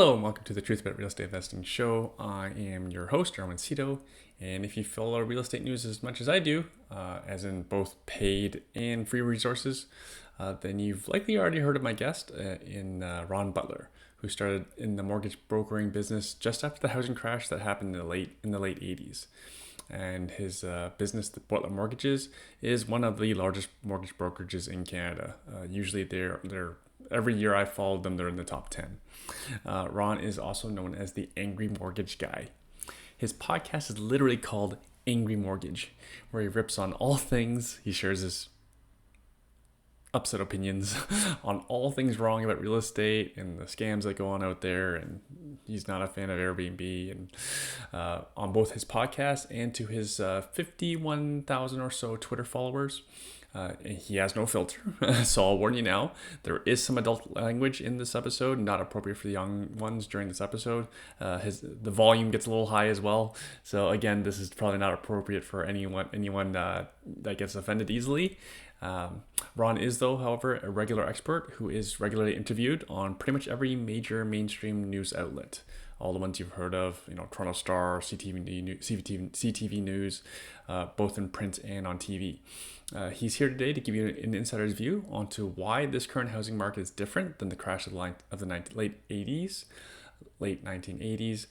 Hello and welcome to the Truth About Real Estate Investing show. I am your host, Armin Cito, and if you follow real estate news as much as I do, as in both paid and free resources, then you've likely already heard of my guest in Ron Butler, who started in the mortgage brokering business just after the housing crash that happened in the late 80s. And his business, the Butler Mortgages, is one of the largest mortgage brokerages in Canada. Usually they're every year I followed them, they're in the top 10. Ron is also known as the Angry Mortgage Guy. His podcast is literally called Angry Mortgage, where he rips on all things. He shares his upset opinions on all things wrong about real estate and the scams that go on out there. And he's not a fan of Airbnb. And on both his podcast and to his 51,000 or so Twitter followers, he has no filter. So I'll warn you now, there is some adult language in this episode, not appropriate for the young ones during this episode. The volume gets a little high as well. So again, this is probably not appropriate for anyone that gets offended easily. Ron is, though, however, a regular expert who is regularly interviewed on pretty much every major mainstream news outlet. All the ones you've heard of, Toronto Star, CTV News, both in print and on TV. He's here today to give you an insider's view onto why this current housing market is different than the crash of the late 1980s,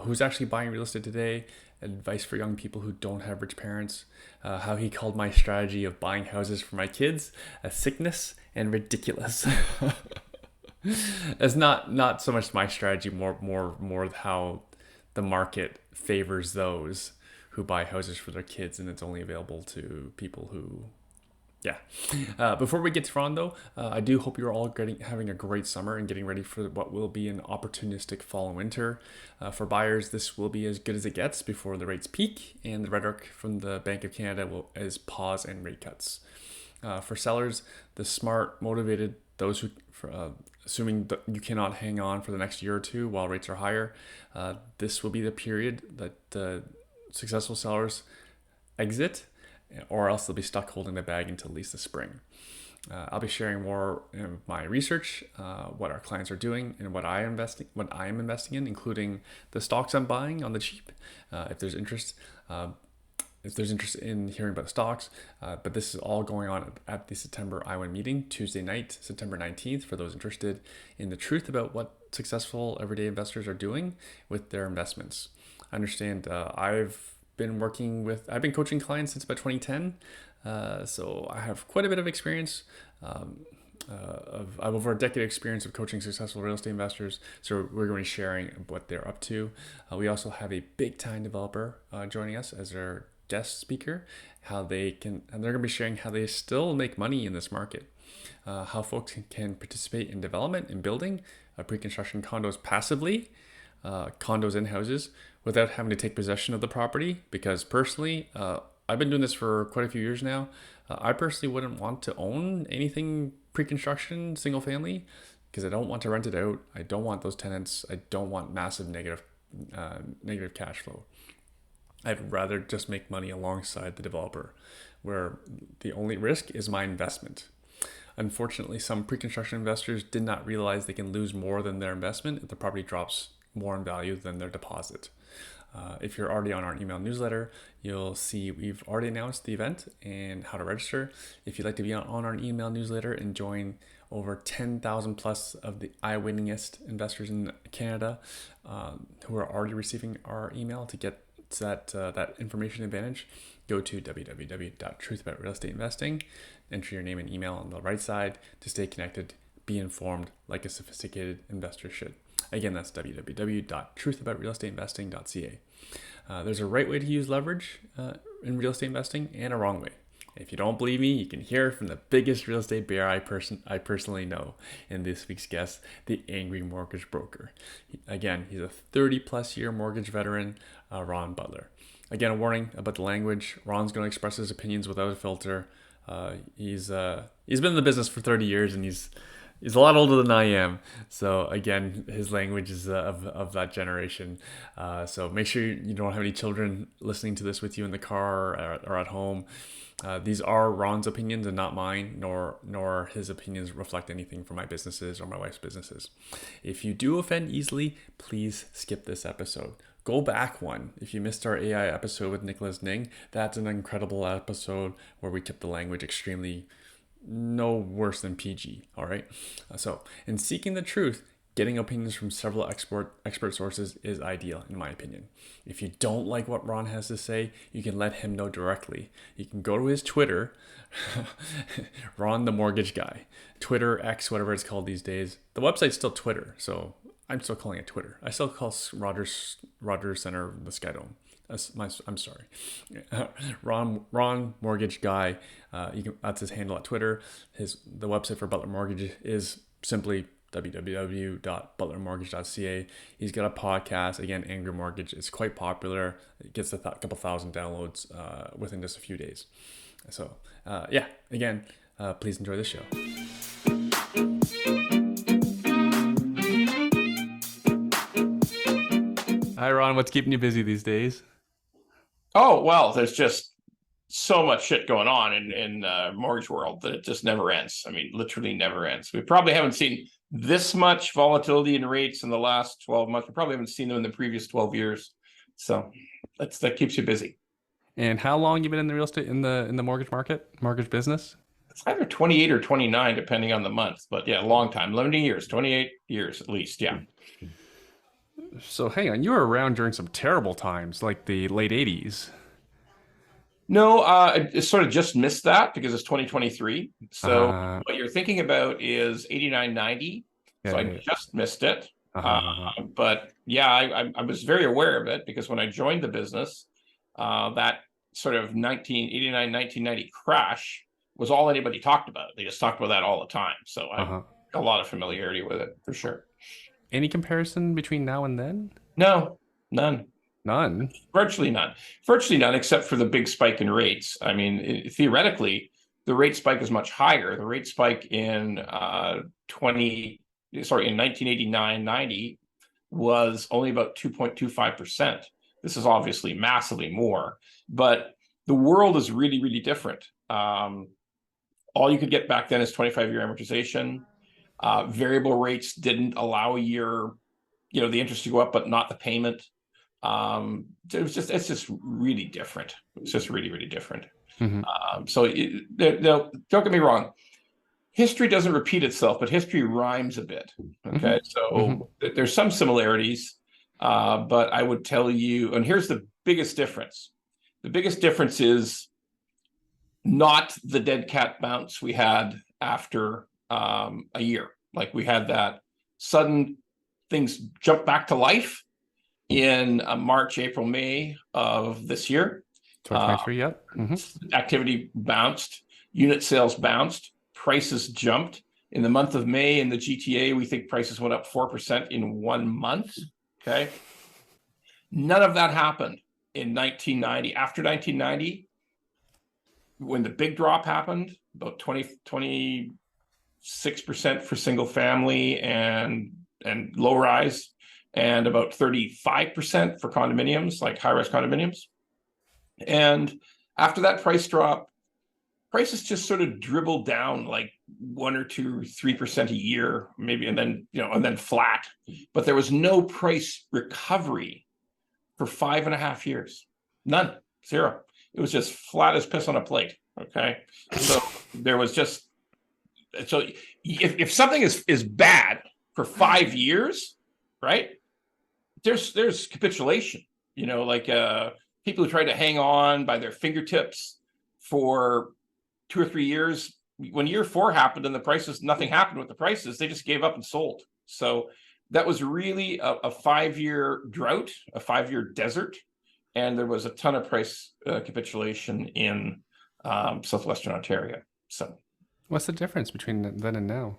who's actually buying real estate today, advice for young people who don't have rich parents, how he called my strategy of buying houses for my kids a sickness and ridiculous. It's not so much my strategy, more how the market favors those who buy houses for their kids, and it's only available to people who, Before we get to Ron, though, I do hope you're all having a great summer and getting ready for what will be an opportunistic fall and winter. For buyers, this will be as good as it gets before the rates peak, and the rhetoric from the Bank of Canada is pause and rate cuts. For sellers, the smart, motivated, those who, assuming that you cannot hang on for the next year or two while rates are higher, this will be the period that successful sellers exit, or else they'll be stuck holding the bag until at least the spring. I'll be sharing more of my research, what our clients are doing, and what I am investing in, including the stocks I'm buying on the cheap. If there's interest in hearing about the stocks, but this is all going on at the September IWIN meeting, Tuesday night, September 19th, for those interested in the truth about what successful everyday investors are doing with their investments. I understand I've been coaching clients since about 2010, so I have quite a bit of experience. I have over a decade experience of coaching successful real estate investors, so we're going to be sharing what they're up to. We also have a big-time developer joining us as our guest speaker, and they're going to be sharing how they still make money in this market, how folks can participate in development and building pre-construction condos passively, condos and houses, without having to take possession of the property. Because personally, I've been doing this for quite a few years now. I personally wouldn't want to own anything pre-construction, single family, because I don't want to rent it out. I don't want those tenants. I don't want massive negative cash flow. I'd rather just make money alongside the developer, where the only risk is my investment. Unfortunately, some pre-construction investors did not realize they can lose more than their investment if the property drops more in value than their deposit. If you're already on our email newsletter, you'll see we've already announced the event and how to register. If you'd like to be on our email newsletter and join over 10,000 plus of the IWinningest investors in Canada who are already receiving our email to get that information advantage, go to www.truthaboutrealestateinvesting, enter your name and email on the right side to stay connected, be informed like a sophisticated investor should. Again, that's www.truthaboutrealestateinvesting.ca. There's a right way to use leverage in real estate investing and a wrong way. If you don't believe me, you can hear from the biggest real estate bear I personally know in this week's guest, the Angry Mortgage Broker. Again, he's a 30-plus year mortgage veteran, Ron Butler. Again, a warning about the language. Ron's going to express his opinions without a filter. He's been in the business for 30 years, and he's He's a lot older than I am. So again, his language is of that generation. So make sure you don't have any children listening to this with you in the car or at home. These are Ron's opinions and not mine, nor his opinions reflect anything from my businesses or my wife's businesses. If you do offend easily, please skip this episode. Go back one. If you missed our AI episode with Nicholas Ning, that's an incredible episode where we kept the language extremely no worse than PG. All right. So, in seeking the truth, getting opinions from several expert sources is ideal, in my opinion. If you don't like what Ron has to say, you can let him know directly. You can go to his Twitter, Ron the Mortgage Guy, Twitter X, whatever it's called these days. The website's still Twitter, so I'm still calling it Twitter. I still call Rogers Center the Skydome. I'm sorry, Ron Mortgage Guy. That's his handle at Twitter. The website for Butler Mortgage is simply www.butlermortgage.ca. He's got a podcast, again, Angry Mortgage. It's quite popular. It gets a couple thousand downloads within just a few days. So again, please enjoy the show. Hi, Ron. What's keeping you busy these days? Oh, well, there's just so much shit going on in mortgage world that it just never ends. I mean, literally never ends. We probably haven't seen this much volatility in rates in the last 12 months. We probably haven't seen them in the previous 12 years. So that keeps you busy. And how long you been in the real estate in the mortgage market, mortgage business? It's either 28 or 29, depending on the month. But yeah, long time, 11 years, 28 years at least. Yeah. So hang on, you were around during some terrible times, like the late 80s. No, I sort of just missed that because it's 2023. So what you're thinking about is 89, 90. So I just missed it. But yeah, I was very aware of it because when I joined the business, that sort of 1989, 1990 crash was all anybody talked about. They just talked about that all the time. So I have a lot of familiarity with it for sure. Any comparison between now and then? No, none. None? Virtually none. Virtually none, except for the big spike in rates. I mean, theoretically, the rate spike is much higher. The rate spike in 1989, 90 was only about 2.25%. This is obviously massively more, but the world is really, really different. All you could get back then is 25-year amortization. Variable rates didn't allow the interest to go up, but not the payment. It's just really different. It's just really, really different. So don't get me wrong. History doesn't repeat itself, but history rhymes a bit. Okay. So there's some similarities, but I would tell you, and here's the biggest difference. The biggest difference is not the dead cat bounce we had after a year. Like we had that sudden things jump back to life in March, April, May of this year. 2023, yep. Activity bounced, unit sales bounced, prices jumped. In the month of May in the GTA, we think prices went up 4% in 1 month. Okay. None of that happened in 1990. After 1990, when the big drop happened, about 26% for single family and low rise, and about 35% for condominiums, like high-rise condominiums. And after that price drop, prices just sort of dribbled down like 1 or 2 or 3% a year, maybe, and then flat. But there was no price recovery for 5.5 years. None, zero. It was just flat as piss on a plate. Okay. So there was just, so if something is bad for 5 years, right? There's capitulation, like people who try to hang on by their fingertips for 2 or 3 years. When year 4 happened and the prices, nothing happened with the prices, they just gave up and sold. So that was really a 5-year drought, a 5-year desert. And there was a ton of price capitulation in Southwestern Ontario. So what's the difference between then and now?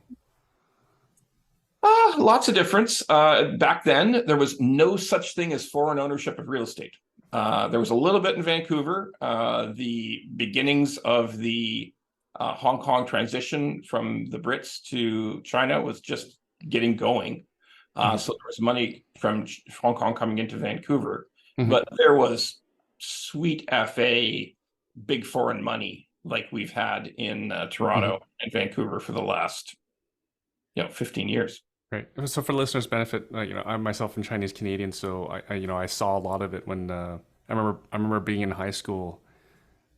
Lots of difference. Back then, there was no such thing as foreign ownership of real estate. There was a little bit in Vancouver. The beginnings of the Hong Kong transition from the Brits to China was just getting going. So there was money from Hong Kong coming into Vancouver, but there was sweet FA big foreign money like we've had in Toronto and Vancouver for the last 15 years. Right. So for listeners' benefit, I'm myself and Chinese Canadian, so I saw a lot of it when I remember being in high school.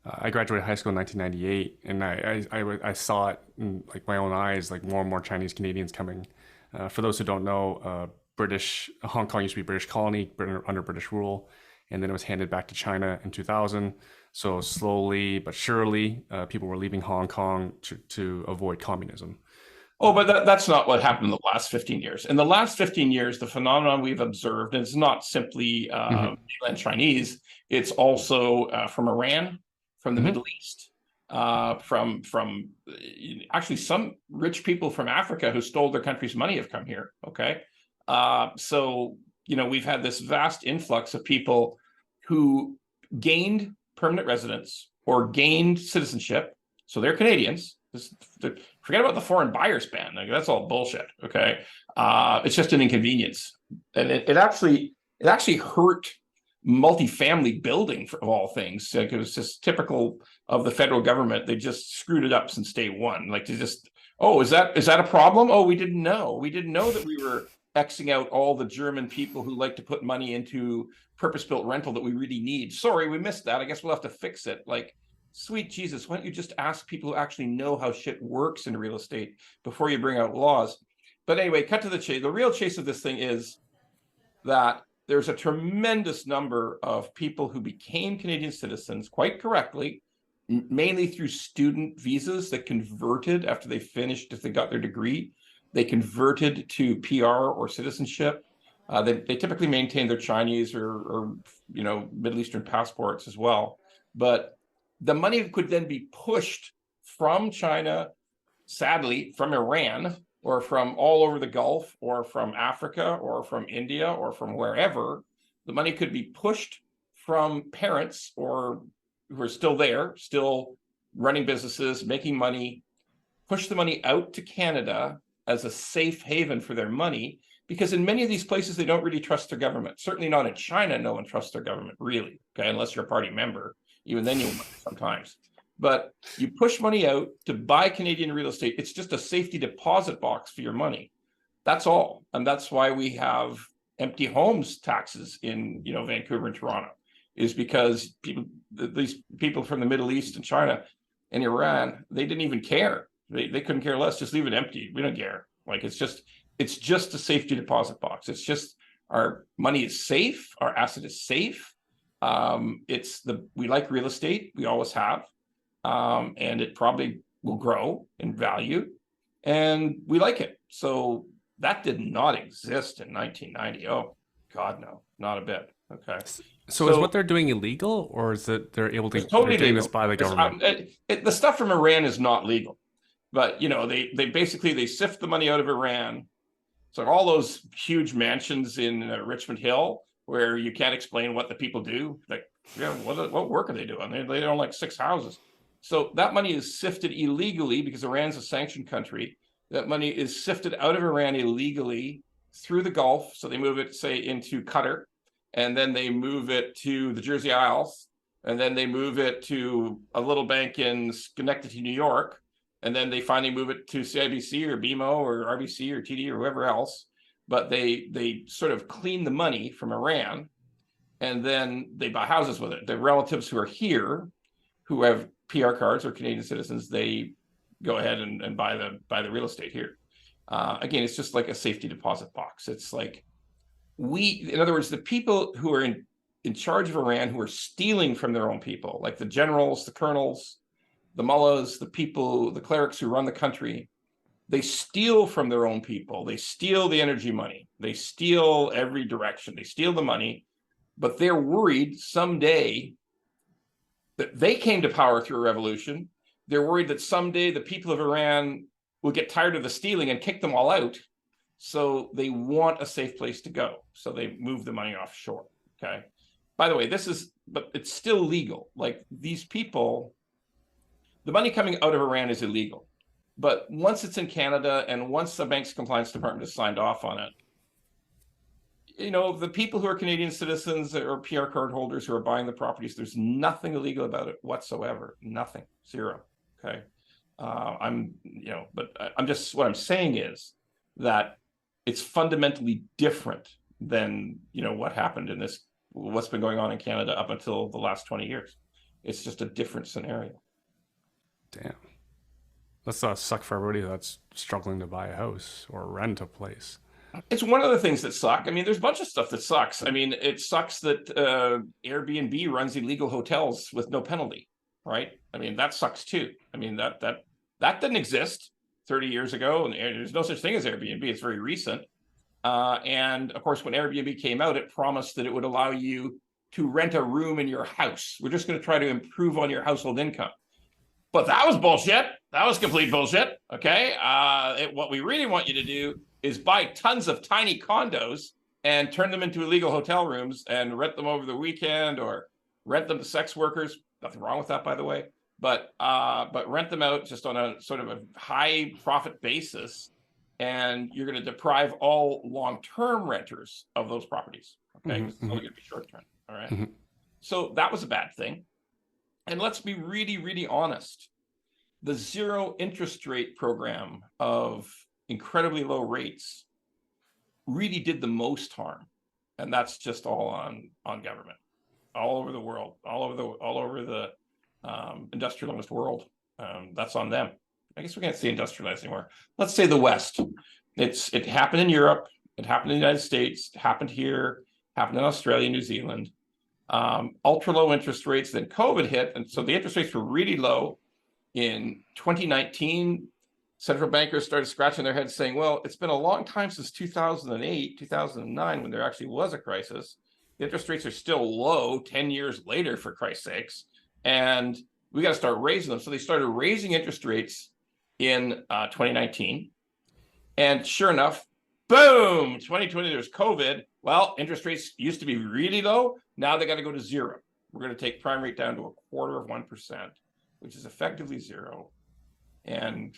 I graduated high school in 1998, and I saw it in like my own eyes, like more and more Chinese Canadians coming. For those who don't know, British Hong Kong used to be a British colony under British rule, and then it was handed back to China in 2000. So slowly but surely, people were leaving Hong Kong to avoid communism. Oh, but that's not what happened in the last 15 years. In the last 15 years, the phenomenon we've observed, and it's not simply mainland Chinese, it's also from Iran, from the Middle East, from actually some rich people from Africa who stole their country's money have come here. Okay. So, we've had this vast influx of people who gained permanent residence or gained citizenship. So they're Canadians. Forget about the foreign buyers ban. Like, that's all bullshit. Okay. It's just an inconvenience. And it actually hurt multifamily building of all things. Like, it was just typical of the federal government. They just screwed it up since day one. Like, to just, is that a problem? Oh, we didn't know. We didn't know that we were Xing out all the German people who like to put money into purpose-built rental that we really need. Sorry, we missed that. I guess we'll have to fix it. Like, sweet Jesus, why don't you just ask people who actually know how shit works in real estate before you bring out laws? But anyway, cut to the chase. The real chase of this thing is that there's a tremendous number of people who became Canadian citizens quite correctly, mainly through student visas that converted after they finished, if they got their degree, they converted to PR or citizenship. They typically maintain their Chinese or Middle Eastern passports as well. But the money could then be pushed from China, sadly, from Iran, or from all over the Gulf, or from Africa, or from India, or from wherever. The money could be pushed from parents or who are still there, still running businesses, making money, push the money out to Canada as a safe haven for their money, because in many of these places, they don't really trust their government. Certainly not in China, no one trusts their government, really, okay, unless you're a party member. Even then, you sometimes. But you push money out to buy Canadian real estate. It's just a safety deposit box for your money. That's all. And that's why we have empty homes taxes in Vancouver and Toronto, is because these people from the Middle East and China and Iran, they didn't even care. They couldn't care less. Just leave it empty. We don't care. Like, it's just a safety deposit box. It's just our money is safe. Our asset is safe. We like real estate. We always have. And it probably will grow in value, and we like it. So that did not exist in 1990. Oh God, no, not a bit. Okay. So is what they're doing illegal, or is it they're able to totally doing this by the government? The stuff from Iran is not legal, but they basically they sift the money out of Iran. So all those huge mansions in Richmond Hill, where you can't explain what the people do, like, what work are they doing? They own like 6 houses. So that money is sifted illegally because Iran's a sanctioned country. That money is sifted out of Iran illegally through the Gulf. So they move it, say, into Qatar, and then they move it to the Jersey Isles, and then they move it to a little bank in Schenectady, New York, and then they finally move it to CIBC or BMO or RBC or TD or whoever else. But they sort of clean the money from Iran, and then they buy houses with it. The relatives who are here, who have PR cards or Canadian citizens, they go ahead and buy the real estate here. Again, it's just like a safety deposit box. It's like in other words, the people who are in charge of Iran, who are stealing from their own people, like the generals, the colonels, the mullahs, the clerics who run the country, they steal from their own people. They steal the energy money. They steal every direction. They steal the money, but they're worried someday that they came to power through a revolution. They're worried that someday the people of Iran will get tired of the stealing and kick them all out. So they want a safe place to go. So they move the money offshore. Okay. By the way, but it's still legal. Like, these people, the money coming out of Iran is illegal. But once it's in Canada and once the bank's compliance department has signed off on it, the people who are Canadian citizens or PR card holders who are buying the properties, there's nothing illegal about it whatsoever. Nothing. Zero. Okay. What I'm saying is that it's fundamentally different than, what happened in what's been going on in Canada up until the last 20 years. It's just a different scenario. Damn. That's suck for everybody that's struggling to buy a house or rent a place. It's one of the things that suck. I mean, there's a bunch of stuff that sucks. I mean, it sucks that Airbnb runs illegal hotels with no penalty, right? I mean, that sucks too. I mean, that didn't exist 30 years ago, and there's no such thing as Airbnb. It's very recent. And of course, when Airbnb came out, it promised that it would allow you to rent a room in your house. We're just going to try to improve on your household income. But that was bullshit. That was complete bullshit. Okay. What we really want you to do is buy tons of tiny condos and turn them into illegal hotel rooms and rent them over the weekend or rent them to sex workers. Nothing wrong with that, by the way. But rent them out just on a sort of a high profit basis. And you're going to deprive all long-term renters of those properties. Okay. It's only going to be short-term. All right. Mm-hmm. So that was a bad thing. And let's be really, really honest. The zero interest rate program of incredibly low rates really did the most harm. And that's just all on government, all over the world, all over the industrialized world. That's on them. I guess we can't say industrialized anymore. Let's say the West. It happened in Europe. It happened in the United States. It happened here. Happened in Australia, New Zealand. Ultra low interest rates. Then COVID hit, and so the interest rates were really low. In 2019, central bankers started scratching their heads saying, well, it's been a long time since 2008, 2009, when there actually was a crisis. The interest rates are still low 10 years later, for Christ's sakes. And we got to start raising them. So they started raising interest rates in 2019. And sure enough, boom, 2020, there's COVID. Well, interest rates used to be really low. Now they got to go to zero. We're going to take prime rate down to 0.25%, which is effectively zero. And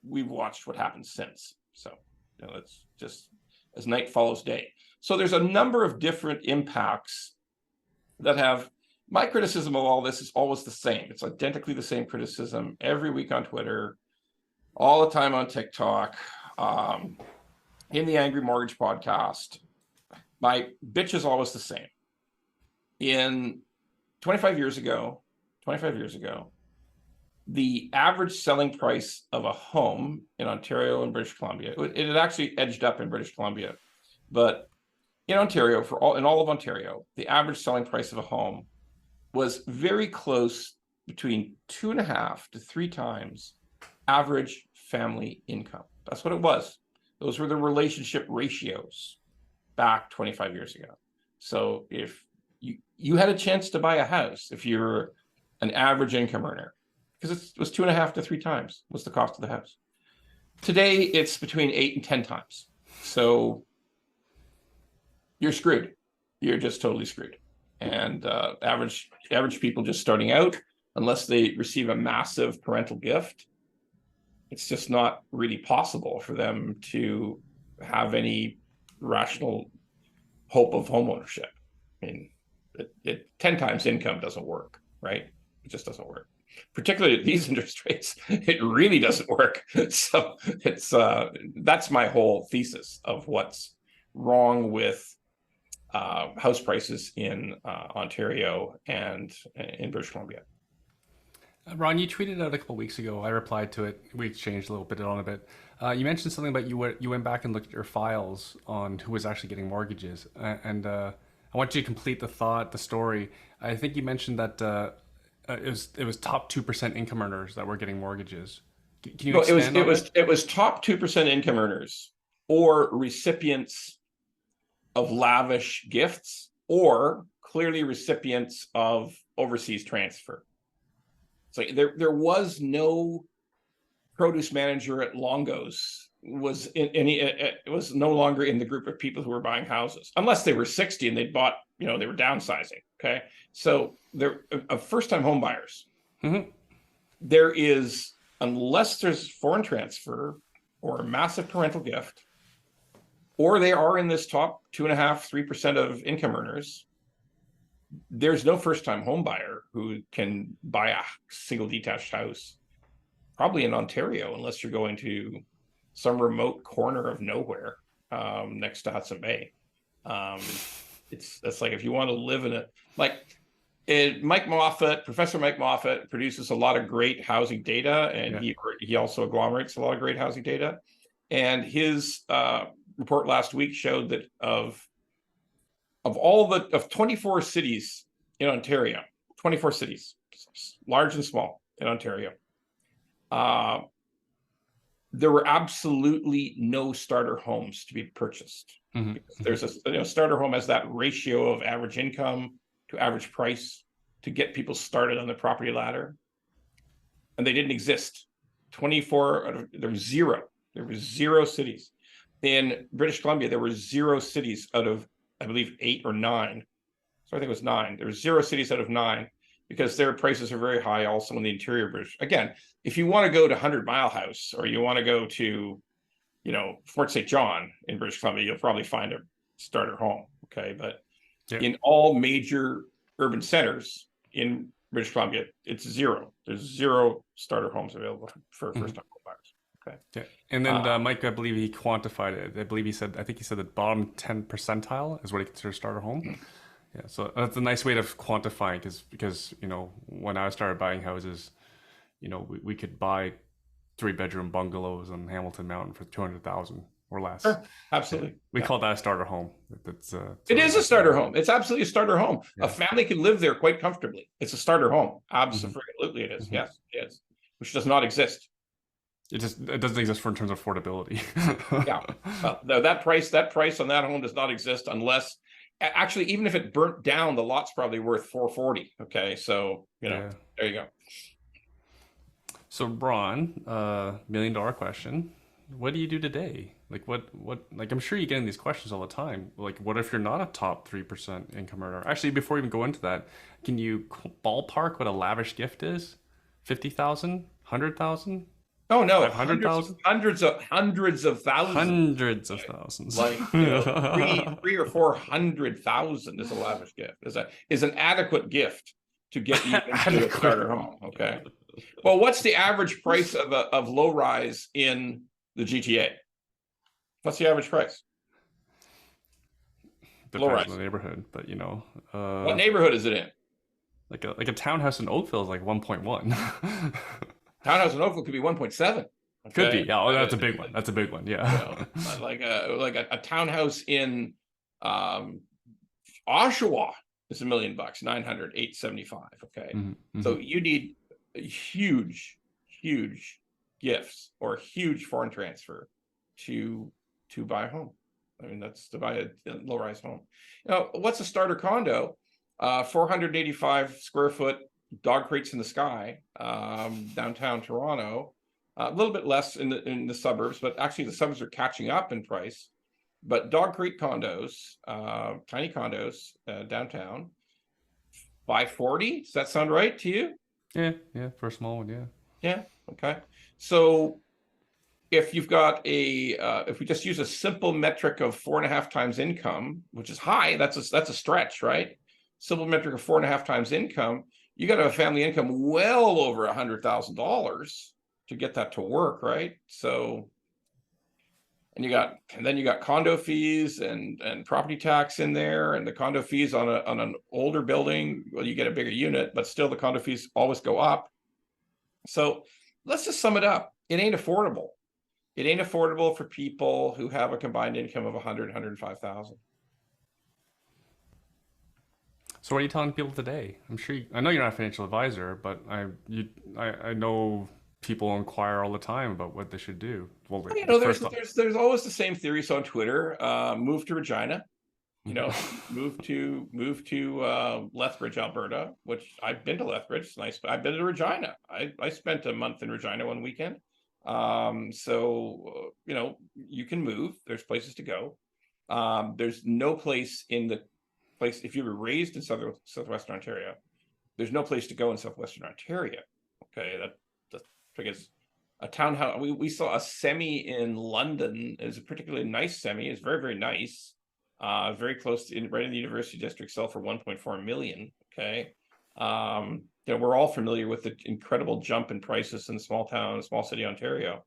we've watched what happens since. So, it's just as night follows day. So there's a number of different impacts that have. My criticism of all this is always the same. It's identically the same criticism every week on Twitter, all the time on TikTok, in the Angry Mortgage podcast. My bitch is always the same. In 25 years ago, the average selling price of a home in Ontario and British Columbia, it had actually edged up in British Columbia, but in Ontario, in all of Ontario, the average selling price of a home was very close, between 2.5 to 3 times average family income. That's what it was. Those were the relationship ratios back 25 years ago. So if you had a chance to buy a house, if you're an average income earner, because it was 2.5 to 3 times was the cost of the house. Today, it's between 8 and 10 times. So you're screwed. You're just totally screwed. And average people just starting out, unless they receive a massive parental gift, it's just not really possible for them to have any rational hope of homeownership. I mean, 10 times income doesn't work, right? It just doesn't work. Particularly at these interest rates, it really doesn't work. So it's that's my whole thesis of what's wrong with house prices in Ontario and in British Columbia. Ron, you tweeted out a couple of weeks ago. I replied to it. We exchanged a little bit on a bit. You mentioned something about you went back and looked at your files on who was actually getting mortgages, and I want you to complete the story. I think you mentioned that it was top 2% income earners that were getting mortgages. Can you expand on that? It was top 2% income earners or recipients of lavish gifts, or clearly recipients of overseas transfer. So there was no produce manager at Longo's it was no longer in the group of people who were buying houses, unless they were 60 and they'd bought, they were downsizing. Okay. So they're first-time home buyers. Mm-hmm. there is, unless there's foreign transfer or a massive parental gift, or they are in this top 2.5–3% of income earners, there's no first-time home buyer who can buy a single detached house, probably in Ontario, unless you're going to some remote corner of nowhere next to Hudson Bay. It's like if you want to live in Professor Mike Moffat produces a lot of great housing data, and he also agglomerates a lot of great housing data. And his report last week showed that of 24 cities in Ontario, 24 cities, large and small in Ontario, there were absolutely no starter homes to be purchased. There's a starter home has that ratio of average income to average price to get people started on the property ladder, and they didn't exist. 24, there was zero. There were 0 cities in British Columbia. There were 0 cities out of, I believe, 8 or 9. So I think it was 9. There were 0 cities out of 9 because their prices are very high. Also in the interior British. Again, if you want to go to 100 Mile House, or you want to go to, Fort St. John in British Columbia, you'll probably find a starter home. Okay, but in all major urban centers in British Columbia, it's 0. There's 0 starter homes available for first-time home buyers. Okay. Yeah, and then Mike, I believe he quantified it. I think he said the bottom 10 percentile is what he considers starter home. Yeah, so that's a nice way of quantifying, because when I started buying houses, we could buy 3-bedroom bungalows on Hamilton Mountain for $200,000 or less. Sure, absolutely. We call that a starter home. It is a starter home. It's absolutely a starter home. Yeah. A family can live there quite comfortably. It's a starter home. Absolutely, it is. Yes, it is. Which does not exist. It doesn't exist in terms of affordability. Yeah, no, that price on that home does not exist unless, actually, even if it burnt down, the lot's probably worth $440. Okay, so there you go. So Ron, $1 million question: what do you do today? Like like I'm sure you get in these questions all the time. Like, what if you're not a top 3% income earner? Actually, before we even go into that, can you ballpark what a lavish gift is? 50,000, 100,000? Oh no, 100,000? Hundreds of thousands. Hundreds of thousands. Like 300,000 or 400,000 is a lavish gift. Is an adequate gift to get you into a starter home. Okay. Well, what's the average price of low rise in the GTA? What's the average price? Depends on the neighborhood, but what neighborhood is it in? Like a townhouse in Oakville is like 1.1. Townhouse in Oakville could be 1.7. Okay? Could be. Yeah, that's a big one. That's a big one. Yeah. Like a townhouse in Oshawa is $1 million, 875. Okay. So you need huge gifts or huge foreign transfer to buy a home. I mean, that's to buy a low-rise home. What's a starter condo? 485 square foot, dog crates in the sky, downtown Toronto. A little bit less in the suburbs, but actually the suburbs are catching up in price. But dog crate condos, tiny condos downtown, 540. Does that sound right to you? Yeah, for a small one, yeah. Yeah, okay. So if you've got if we just use a simple metric of 4.5 times income, which is high, that's a stretch, right? Simple metric of 4.5 times income, you got to have a family income well over $100,000 to get that to work, right? So, and then you got condo fees and property tax in there, and the condo fees on an older building, well, you get a bigger unit, but still the condo fees always go up. So let's just sum it up. It ain't affordable. It ain't affordable for people who have a combined income of 105,000. So what are you telling people today? I know you're not a financial advisor, but I know people inquire all the time about what they should do. Well, there's always the same theories on Twitter. Move to Regina, move to Lethbridge, Alberta, which I've been to Lethbridge. It's nice, but I've been to Regina. I spent a month in Regina one weekend. So you can move. There's places to go. There's no place if you were raised in southwestern Ontario, there's no place to go in southwestern Ontario. Okay, because a townhouse, we saw a semi in London. It's a particularly nice semi. It's very, very nice. Very close to right in the University District, sell for 1.4 million. Okay. We're all familiar with the incredible jump in prices in small city Ontario.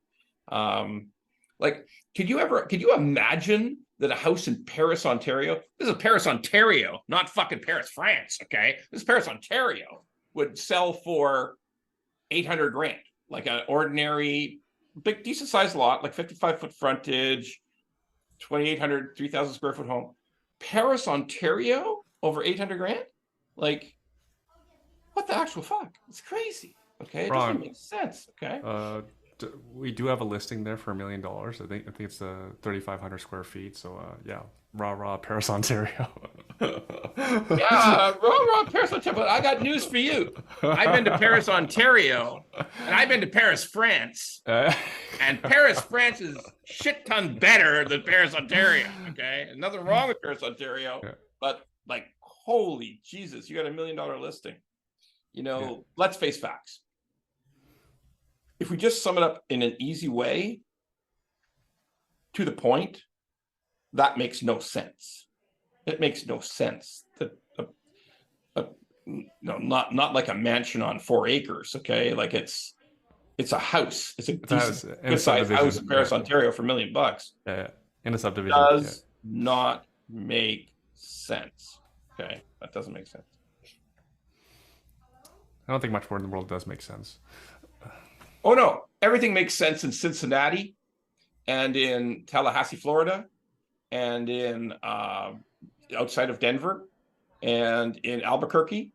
Like, could you imagine that a house in Paris, Ontario, this is Paris, Ontario, not fucking Paris, France, okay? This is Paris, Ontario, would sell for 800 grand, like an ordinary, big, decent sized lot, like 55-foot frontage, 2,800, 3,000 square foot home. Paris, Ontario, over 800 grand? Like, what the actual fuck? It's crazy, okay? It doesn't make sense, okay? We do have a listing there for $1 million. I think it's 3,500 square feet. So yeah, rah Paris, Ontario. Yeah, rah Paris, Ontario. But I got news for you. I've been to Paris, Ontario, and I've been to Paris, France. And Paris, France is shit ton better than Paris, Ontario. Okay, and nothing wrong with Paris, Ontario, but like, holy Jesus, you got $1 million listing. Let's face facts. If we just sum it up in an easy way, to the point, that makes no sense. It makes no sense. Not like a mansion on 4 acres, okay? Like it's a house. It's a decent, good-sized house in Paris, Ontario for $1 million. Yeah, in a subdivision. Does not make sense. Okay, that doesn't make sense. I don't think much more in the world does make sense. Oh no, everything makes sense in Cincinnati and in Tallahassee, Florida, and in outside of Denver and in Albuquerque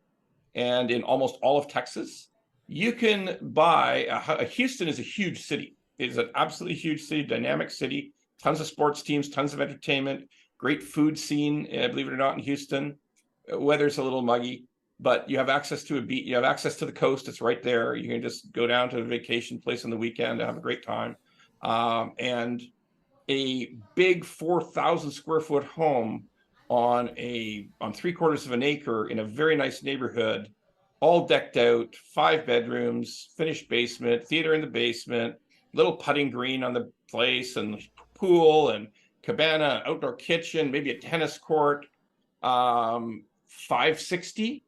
and in almost all of Texas. You can buy Houston is a huge city. It is an absolutely huge city, dynamic city, tons of sports teams, tons of entertainment, great food scene, believe it or not, in Houston. Weather's a little muggy, but you have access to a beach. You have access to the coast. It's right there. You can just go down to a vacation place on the weekend and have a great time. And a big 4,000 square foot home on 3/4 of an acre in a very nice neighborhood, all decked out, 5 bedrooms, finished basement, theater in the basement, little putting green on the place, and pool and cabana, outdoor kitchen, maybe a tennis court. 560.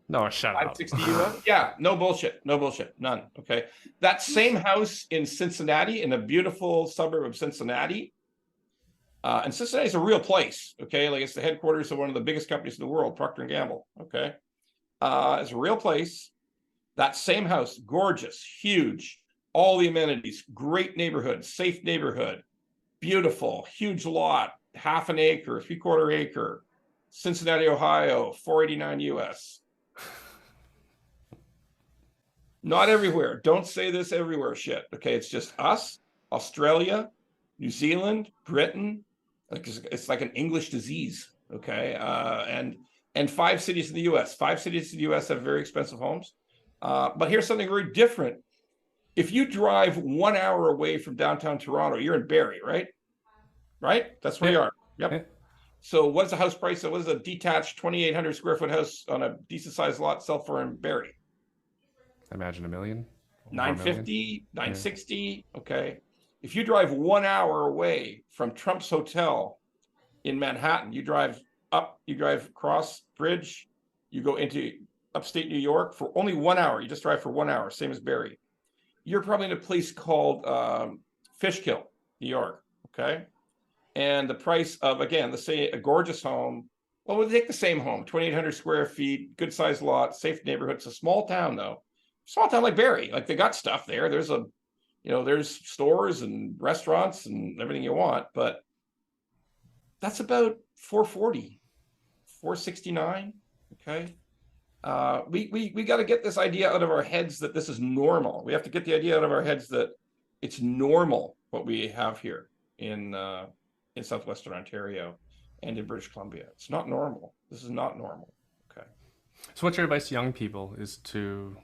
No, shut up. 560 US. Yeah, no bullshit. None. Okay. That same house in Cincinnati, in a beautiful suburb of Cincinnati. And Cincinnati is a real place. Okay. Like, it's the headquarters of one of the biggest companies in the world, Procter & Gamble. Okay. It's a real place. That same house, gorgeous, huge, all the amenities, great neighborhood, safe neighborhood, beautiful, huge lot, 1/2 acre, 3/4 acre, Cincinnati, Ohio, 489 US. Not everywhere. Don't say this everywhere shit. Okay, it's just us, Australia, New Zealand, Britain. Like, it's like an English disease. Okay, and 5 cities in the U.S. 5 cities in the U.S. have very expensive homes. But here's something very different. If you drive 1 hour away from downtown Toronto, you're in Barrie, right? Right? That's where you are. Yep. Yeah. So what's the house price? What is a detached 2,800 square foot house on a decent sized lot sell for in Barrie? I imagine $1 million. 950, 960. Yeah. Okay. If you drive 1 hour away from Trump's Hotel in Manhattan, you drive across bridge, you go into upstate New York for only 1 hour. You just drive for 1 hour, same as Barrie. You're probably in a place called Fishkill, New York. Okay. And the price of, again, let's say a gorgeous home. Well, we'll take the same home, 2,800 square feet, good sized lot, safe neighborhood. It's a small town, though. Small town like Barrie. Like, they got stuff there. There's there's stores and restaurants and everything you want, but that's about 440, 469. Okay. We got to get this idea out of our heads that this is normal. We have to get the idea out of our heads that it's normal what we have here in Southwestern Ontario and in British Columbia. It's not normal. This is not normal. Okay. So what's your advice to young people? Is to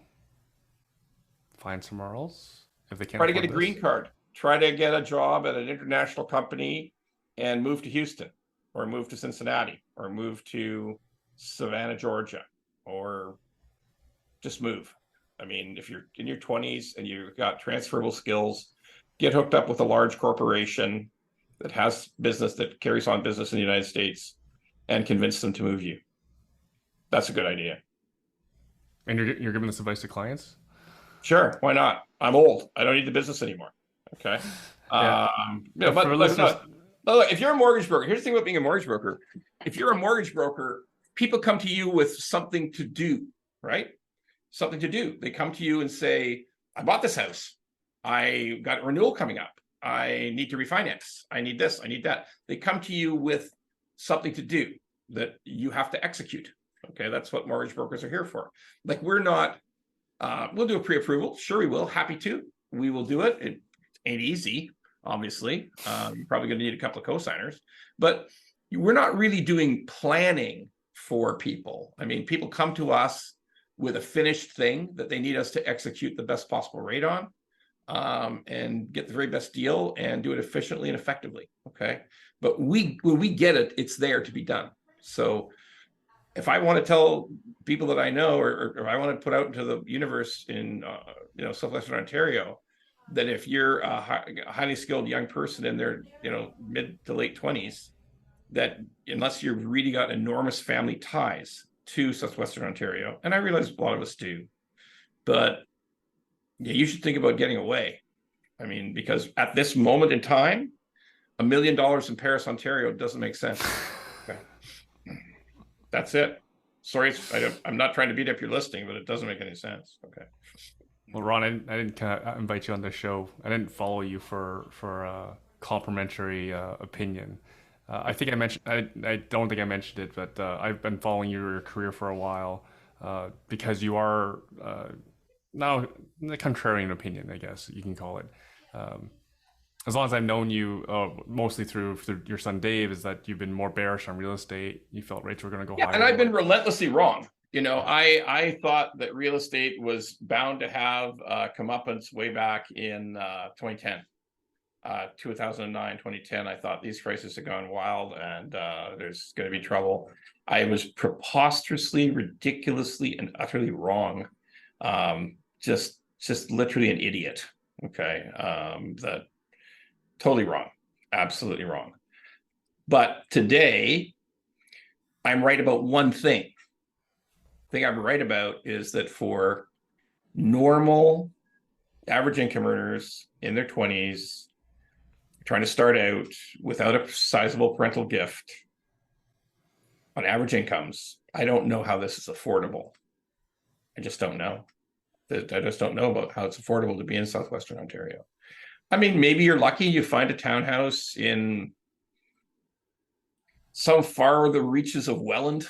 find somewhere else if they can't try to get a green card. Try to get a job at an international company and move to Houston, or move to Cincinnati, or move to Savannah, Georgia, or just move. I mean, if you're in your 20s and you've got transferable skills, get hooked up with a large corporation that has business, that carries on business in the United States, and convince them to move you. That's a good idea. And you're giving this advice to clients? Sure, why not? I'm old. I don't need the business anymore. Okay. Yeah. But for listeners, look, if you're a mortgage broker, here's the thing about being a mortgage broker. If you're a mortgage broker, people come to you with something to do, right? Something to do. They come to you and say, I bought this house. I got a renewal coming up. I need to refinance. I need this. I need that. They come to you with something to do that you have to execute. Okay, that's what mortgage brokers are here for. Like, we're not, we'll do a pre-approval. Sure, we will. Happy to. We will do it. It ain't easy, obviously. You're probably going to need a couple of co-signers, but we're not really doing planning for people. I mean, people come to us with a finished thing that they need us to execute the best possible rate on, and get the very best deal and do it efficiently and effectively. Okay. But when we get it, it's there to be done. So if I want to tell people that I know, or I want to put out into the universe in, Southwestern Ontario, that if you're a highly skilled young person in their, mid to late 20s, that unless you've really got enormous family ties to Southwestern Ontario, and I realize a lot of us do, but yeah, you should think about getting away. I mean, because at this moment in time, $1 million in Paris, Ontario doesn't make sense. Okay. That's it. Sorry, I'm not trying to beat up your listing, but it doesn't make any sense. Okay. well, Ron, I didn't kind of invite you on the show. I didn't follow you for a complimentary opinion. I think I mentioned. I don't think I mentioned it, but I've been following your career for a while because you are now the contrarian opinion, I guess you can call it. As long as I've known you, mostly through your son Dave, is that you've been more bearish on real estate. You felt rates were going to go higher. And I've been relentlessly wrong. I thought that real estate was bound to have comeuppance way back in 2010. 2009, 2010, I thought these prices had gone wild and there's going to be trouble. I was preposterously, ridiculously, and utterly wrong. Just literally an idiot. Okay. That totally wrong. Absolutely wrong. But today, I'm right about one thing. The thing I'm right about is that for normal average income earners in their 20s, trying to start out without a sizable parental gift on average incomes, I don't know how this is affordable. I just don't know. I just don't know about how it's affordable to be in Southwestern Ontario. I mean, maybe you're lucky, you find a townhouse in some farthest reaches of Welland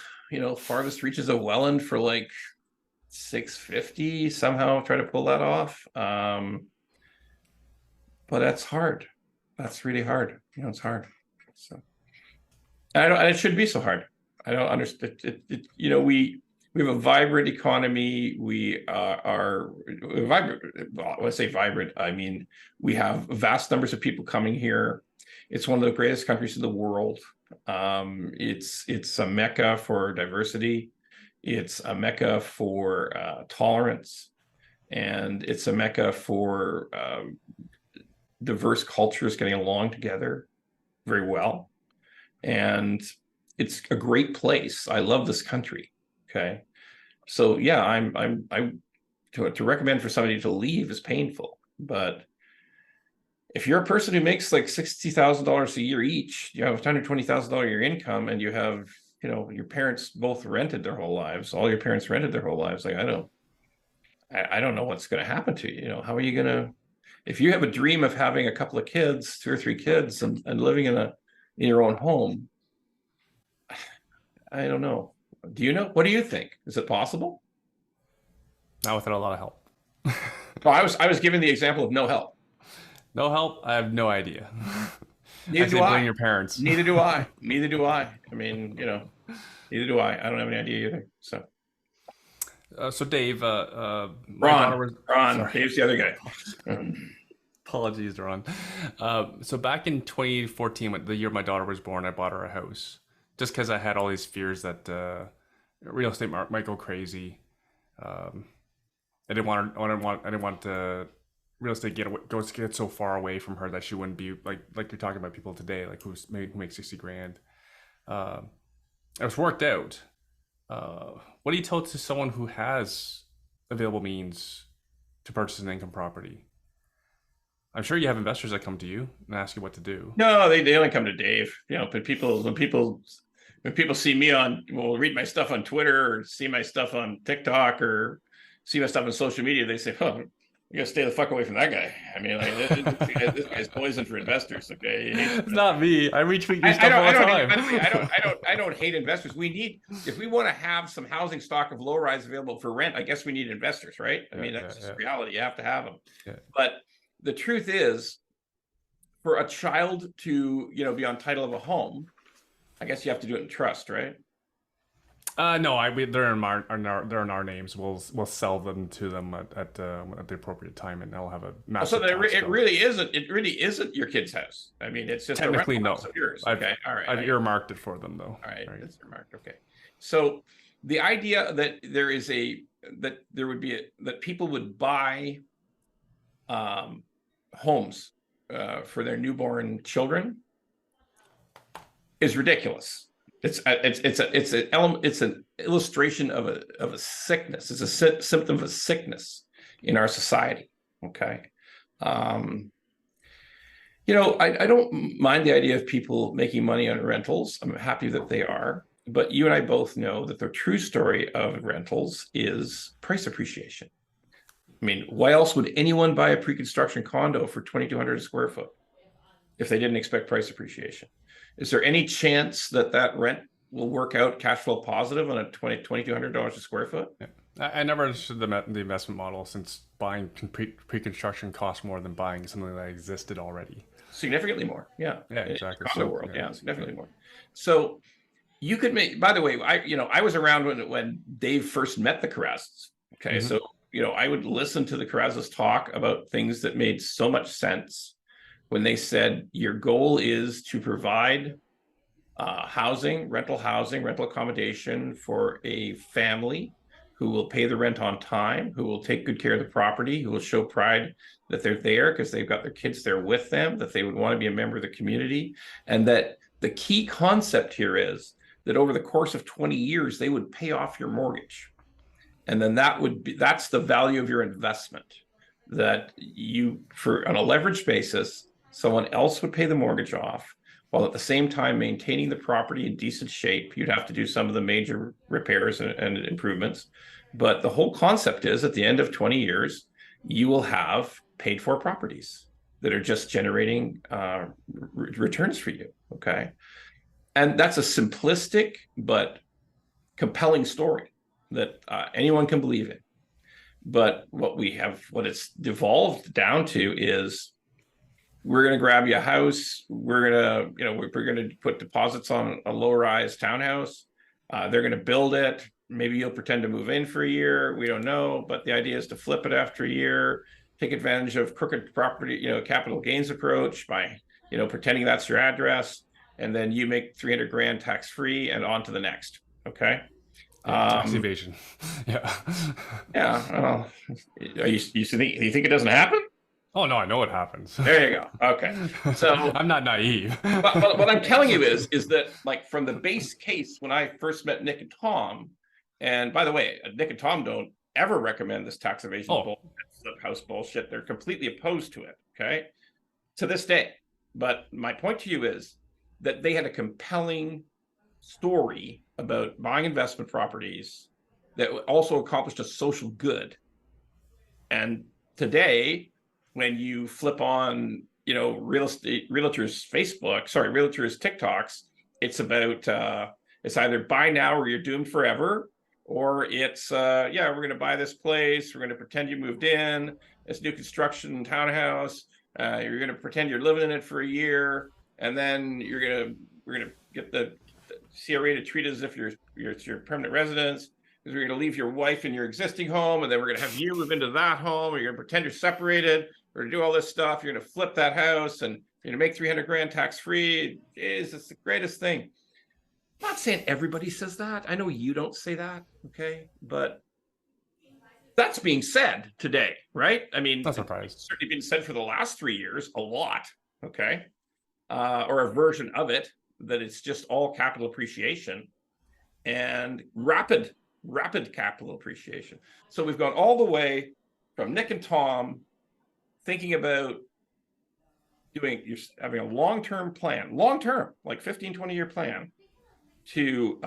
for like $650, somehow try to pull that off. But that's hard. That's really hard. It's hard. So and it shouldn't be so hard. I don't understand it. We have a vibrant economy. We are vibrant. Well, when I say vibrant, I mean we have vast numbers of people coming here. It's one of the greatest countries in the world. It's a mecca for diversity. It's a mecca for tolerance, and it's a mecca for diverse cultures getting along together very well. And it's a great place. I love this country. Okay. So yeah, I'm to recommend for somebody to leave is painful, but if you're a person who makes like $60,000 a year each, you have $120,000 a year income, and you have, your parents both rented their whole lives, all your parents rented their whole lives. Like, I don't know what's going to happen to you. How are you going to, if you have a dream of having a couple of kids, 2 or 3 kids, and living in your own home, I don't know. Do you know? What do you think? Is it possible? Not without a lot of help. Well, I was giving the example of no help. No help? I have no idea. Neither do I. Blame your parents. Neither do I. Neither do I. I mean, neither do I. I don't have any idea either. So. So Dave, Ron, Dave's the other guy. Apologies, Ron. So back in 2014, the year my daughter was born, I bought her a house just because I had all these fears that real estate might go crazy. I didn't want real estate get so far away from her that she wouldn't be like you're talking about people today, like who make 60 grand. Uh, it was worked out. What do you tell to someone who has available means to purchase an income property? I'm sure you have investors that come to you and ask you what to do. No, they only come to Dave. But when people see me read my stuff on Twitter or see my stuff on TikTok or see my stuff on social media, they say, "Oh, you gotta stay the fuck away from that guy." I mean, like this guy's poison for investors. Okay, It's not me. I retweet your I stuff don't. all I the don't. time. By the way, I don't hate investors. If we want to have some housing stock of low rise available for rent, I guess we need investors, right? I mean, that's just reality. You have to have them. Yeah. But the truth is, for a child to be on title of a home, I guess you have to do it in trust, right? No, they're in our names. We'll sell them to them at the appropriate time, and they'll have a massive. So it really isn't your kid's house. I mean, it's just technically a rental no. house of yours. Okay, all right. I've earmarked it for them though. All right, it's earmarked. Okay, so the idea that that people would buy homes for their newborn children is ridiculous. It's an illustration of a sickness. It's a symptom of a sickness in our society. Okay. I don't mind the idea of people making money on rentals. I'm happy that they are, but you and I both know that the true story of rentals is price appreciation. I mean, why else would anyone buy a pre-construction condo for 2,200 a square foot if they didn't expect price appreciation? Is there any chance that rent will work out cash flow positive on a $2,200 a square foot? Yeah. I never understood the investment model, since buying pre-construction costs more than buying something that existed already. Significantly more, yeah. Yeah, exactly. Condo world, significantly more. So you could make. By the way, I was around when Dave first met the Carrazas. Okay, so I would listen to the Carrazas talk about things that made so much sense when they said your goal is to provide rental accommodation for a family who will pay the rent on time, who will take good care of the property, who will show pride that they're there because they've got their kids there with them, that they would want to be a member of the community. And that the key concept here is that over the course of 20 years, they would pay off your mortgage. And then that's the value of your investment, that on a leveraged basis, someone else would pay the mortgage off, while at the same time maintaining the property in decent shape. You'd have to do some of the major repairs and improvements. But the whole concept is, at the end of 20 years, you will have paid for properties that are just generating returns for you, okay? And that's a simplistic but compelling story that anyone can believe in. But what it's devolved down to is, we're going to grab you a house. We're going to put deposits on a low-rise townhouse. They're going to build it. Maybe you'll pretend to move in for a year. We don't know. But the idea is to flip it after a year, take advantage of crooked property, capital gains approach by, pretending that's your address. And then you make 300 grand tax-free and on to the next. Okay. Tax evasion. Yeah. Yeah. Well, you think it doesn't happen? Oh no, I know what happens. There you go. Okay, so I'm not naive. but what I'm telling you is that, like, from the base case, when I first met Nick and Tom, and by the way, Nick and Tom don't ever recommend this tax evasion house bullshit. They're completely opposed to it. Okay, to this day. But my point to you is that they had a compelling story about buying investment properties that also accomplished a social good. And today, when you flip on, realtors' TikToks, it's about it's either buy now or you're doomed forever, or it's we're going to buy this place, we're going to pretend you moved in, it's new construction townhouse, you're going to pretend you're living in it for a year, and then we're going to get the CRA to treat it as if you're your permanent residence, because we're going to leave your wife in your existing home, and then we're going to have you move into that home, or you're going to pretend you're separated. We're going to do all this stuff. You're going to flip that house, and you're going to make 300 grand tax-free. It's the greatest thing. I'm not saying everybody says that. I know you don't say that, okay? But That's being said today, right? I mean, Not surprised. it's certainly been said for the last 3 years a lot, okay? Or a version of it, that it's just all capital appreciation and rapid capital appreciation. So we've gone all the way from Nick and Tom thinking about having a long-term plan, like 15, 20-year plan to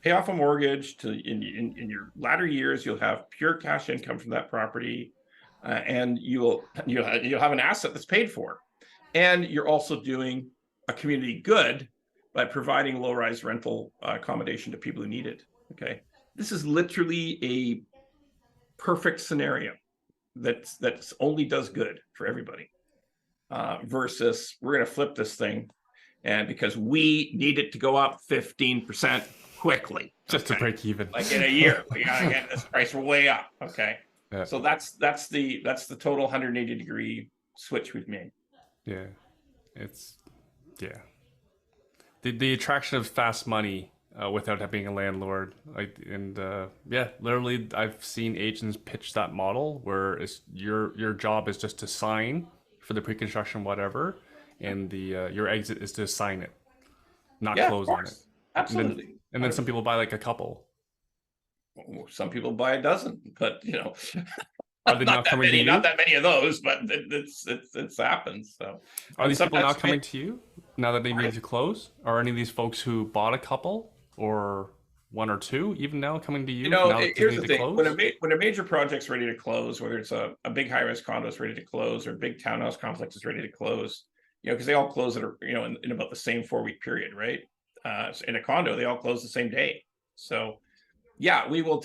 pay off a mortgage. To in your latter years, you'll have pure cash income from that property, and you'll have an asset that's paid for, and you're also doing a community good by providing low-rise rental accommodation to people who need it. Okay, this is literally a perfect scenario that's only does good for everybody. Versus we're going to flip this thing, and because we need it to go up 15% quickly, Just to break even, like in a year, we gotta get this price way up. Okay, Yeah. so that's the total 180-degree switch we've made. Yeah, the attraction of fast money without being a landlord, literally I've seen agents pitch that model where it's your job is just to sign for the pre-construction whatever, and your exit is to sign it, not close on it. Absolutely. And then some people buy like a couple. Some people buy a dozen, but Are they not coming to you? Not that many of those, but it's happens. So are these people now coming to you now that they need to close? Are any of these folks who bought a couple or one or two even now coming to you? Here's the thing: when a major project's ready to close, whether it's a big high-rise condo is ready to close or a big townhouse complex is ready to close, because they all close in about the same 4-week period, right? In a condo, they all close the same day. So, yeah, we will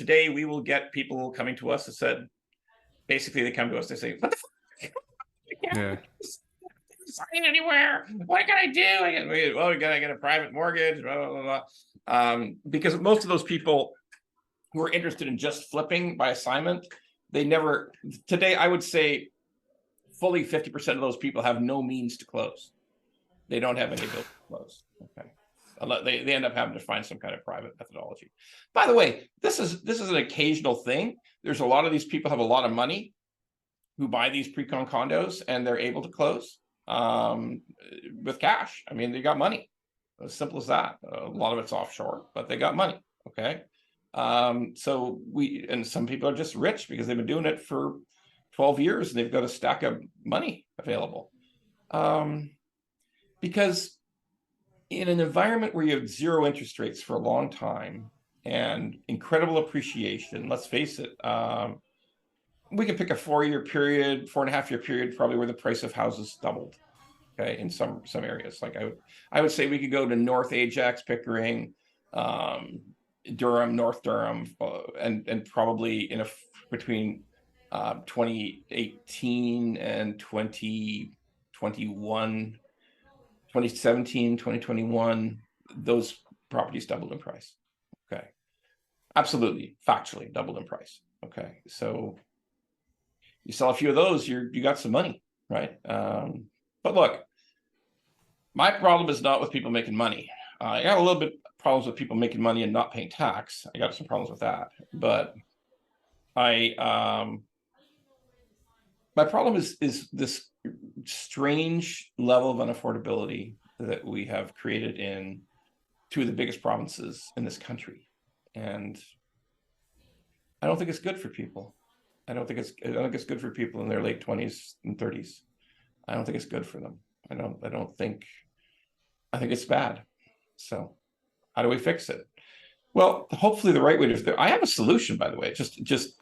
get people coming to us that said, basically, they come to us, they say, "What the fuck? I can't sign anywhere. What can I do?" We gotta get a private mortgage, blah, blah, blah, blah. Because most of those people who are interested in just flipping by assignment, today, I would say fully 50% of those people have no means to close. They don't have any ability to close. Okay. They end up having to find some kind of private methodology. By the way, this is an occasional thing. There's a lot of these people have a lot of money who buy these pre-con condos, and they're able to close with cash. I mean, they got money. As simple as that. A lot of it's offshore, but they got money. Okay. So some people are just rich because they've been doing it for 12 years and they've got a stack of money available. Because in an environment where you have zero interest rates for a long time and incredible appreciation, let's face it, we can pick a 4-year period, 4.5-year period, probably where the price of houses doubled. Okay, in some areas, like I would say we could go to North Ajax, Pickering, Durham, North Durham, and probably between 2018 and 2021. 2017, 2021, those properties doubled in price. Okay. Absolutely, factually doubled in price. Okay. So you sell a few of those, you got some money, right? But look, my problem is not with people making money. I got a little bit problems with people making money and not paying tax. I got some problems with that. But my problem is this strange level of unaffordability that we have created in 2 of the biggest provinces in this country, and I don't think it's good for people. I don't think it's good for people in their late 20s and 30s. I don't think it's good for them. I think it's bad. So how do we fix it? Well, hopefully the right way to. I have a solution, by the way. Just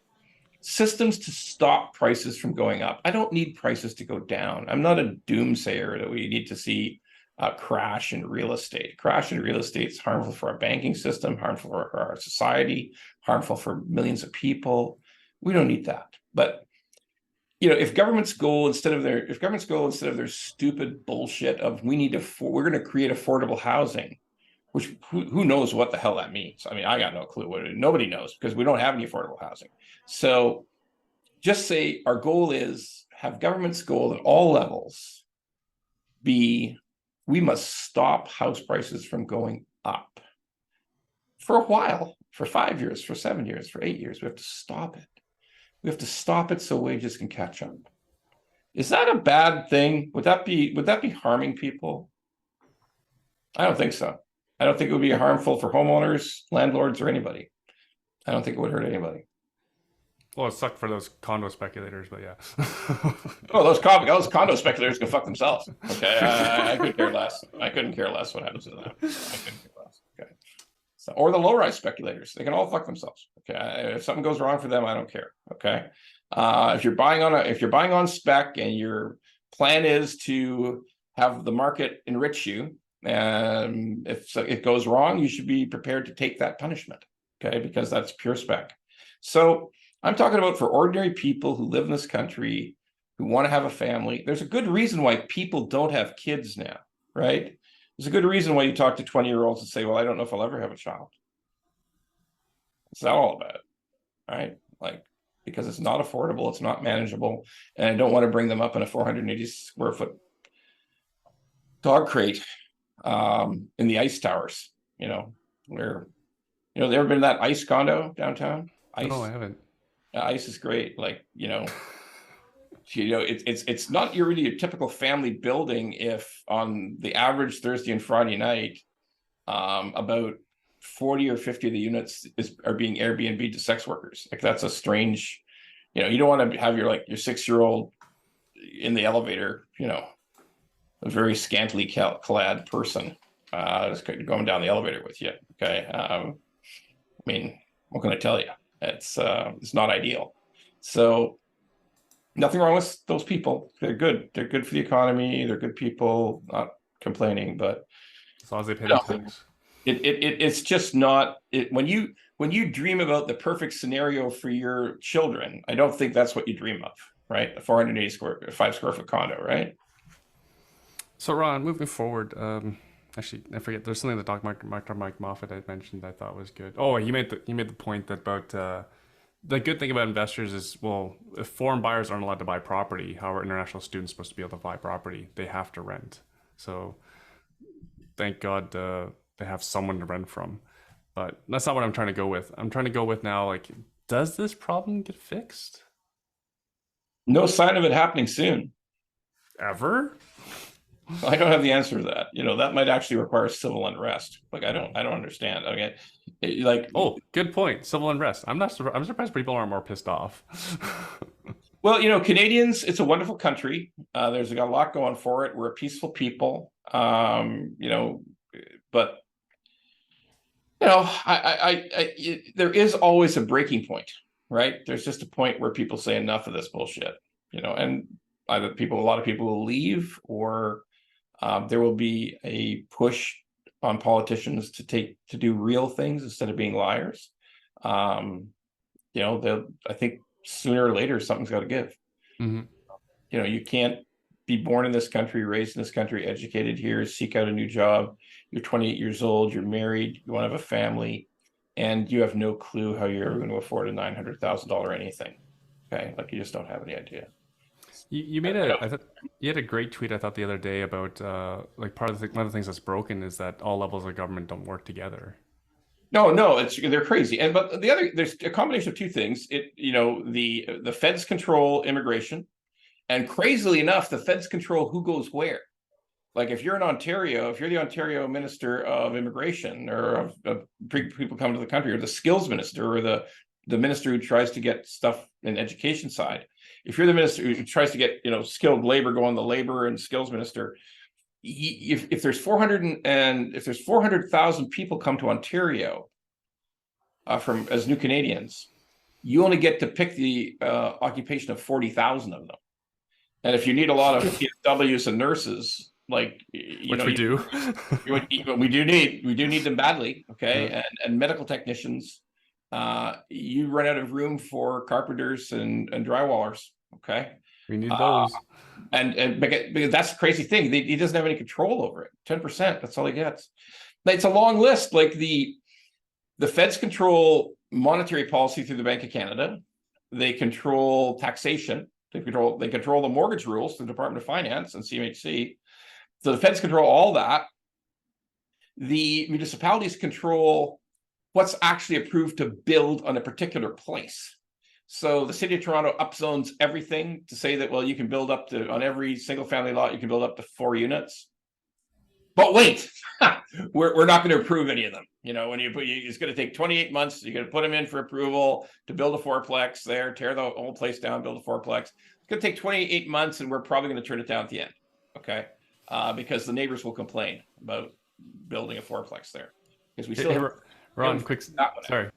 systems to stop prices from going up. I don't need prices to go down. I'm not a doomsayer that we need to see a crash in real estate. Crash in real estate is harmful for our banking system, harmful for our society, harmful for millions of people. We don't need that. But if government's goal instead of their stupid bullshit of we're going to create affordable housing, which who knows what the hell that means? I mean, I got no clue nobody knows because we don't have any affordable housing. So just say our goal is have government's goal at all levels be we must stop house prices from going up for a while, for 5 years, for 7 years, for 8 years. We have to stop it. We have to stop it so wages can catch up. Is that a bad thing? Would that be harming people? I don't think so. I don't think it would be harmful for homeowners, landlords, or anybody. I don't think it would hurt anybody. Well, it sucked for those condo speculators, but yeah. Oh, those condo speculators can fuck themselves. Okay, I couldn't care less. I couldn't care less what happens to them. I couldn't care less. Okay, so, or the low-rise speculators, they can all fuck themselves. Okay, if something goes wrong for them, I don't care. Okay, if you're buying on spec and your plan is to have the market enrich you, and if it goes wrong, you should be prepared to take that punishment. Okay, because that's pure spec. So I'm talking about for ordinary people who live in this country, who want to have a family. There's a good reason why people don't have kids now, right? There's a good reason why you talk to 20-year-olds and say, well, I don't know if I'll ever have a child. What's that all about, right? Like, because it's not affordable, it's not manageable, and I don't want to bring them up in a 480 square foot dog crate in the ice towers, where, they ever been to that ice condo downtown? Ice? No, I haven't. Ice is great. Like, it's not really a typical family building if on the average Thursday and Friday night, about 40 or 50 of the units are being Airbnb to sex workers. Like, that's a strange, you don't want to have your 6-year-old in the elevator, a very scantily clad person just going down the elevator with you. Okay. I mean, what can I tell you? It's not ideal. So nothing wrong with those people. They're good. They're good for the economy. They're good people. Not complaining, but as long as they pay the tax. It's just not it. When you dream about the perfect scenario for your children, I don't think that's what you dream of, right? A 5 square foot condo, right? So Ron, moving forward, actually, I forget. There's something that Dr. Mike Moffat had mentioned that I thought was good. Oh, he made the point that about the good thing about investors is, well, if foreign buyers aren't allowed to buy property, how are international students supposed to be able to buy property? They have to rent. So thank God they have someone to rent from. But that's not what I'm trying to go with. I'm trying to go with now, like, does this problem get fixed? No sign of it happening soon. Ever? I don't have the answer to that. That might actually require civil unrest. Like, I don't understand. Okay, oh, good point. Civil unrest. I'm surprised people aren't more pissed off. Well, Canadians, it's a wonderful country. There's got a lot going for it. We're a peaceful people. But there is always a breaking point, right? There's just a point where people say enough of this bullshit, and either a lot of people will leave, or there will be a push on politicians to do real things instead of being liars. I think sooner or later something's got to give. Mm-hmm. You can't be born in this country, raised in this country, educated here, seek out a new job. You're 28 years old, you're married, you want to have a family, and you have no clue how you're ever going to afford a $900,000 anything. Okay, like, you just don't have any idea. You made you had a great tweet, I thought, the other day about one of the things that's broken is that all levels of government don't work together. No, they're crazy. But there's a combination of two things. The feds control immigration, and crazily enough, the feds control who goes where. Like, if you're in Ontario, if you're the Ontario Minister of Immigration, or of people coming to the country, or the skills minister, or the minister who tries to get stuff in education side, if you're the minister who tries to get skilled labor going, the labor and skills minister, if there's 400,000 people come to Ontario as new Canadians, you only get to pick the occupation of 40,000 of them. And if you need a lot of PSWs and nurses, we do need them badly. Okay, yeah. And medical technicians, you run out of room for carpenters and drywallers. Okay, we need those. And because that's the crazy thing, he doesn't have any control over it. 10%, that's all he gets. It's a long list. Like, the feds control monetary policy through the Bank of Canada. They control taxation. They control the mortgage rules through the Department of Finance and CMHC. So the feds control all that. The municipalities control what's actually approved to build on a particular place. So the city of Toronto upzones everything to say that, well, you can build up to, on every single family lot, you can build up to 4 units. But wait, we're not going to approve any of them. You know, when it's going to take 28 months. You're going to put them in for approval to build a fourplex there, tear the whole place down, build a fourplex. It's going to take 28 months, and we're probably going to turn it down at the end. Okay, because the neighbors will complain about building a fourplex there because we still have, Ron, quick, sorry.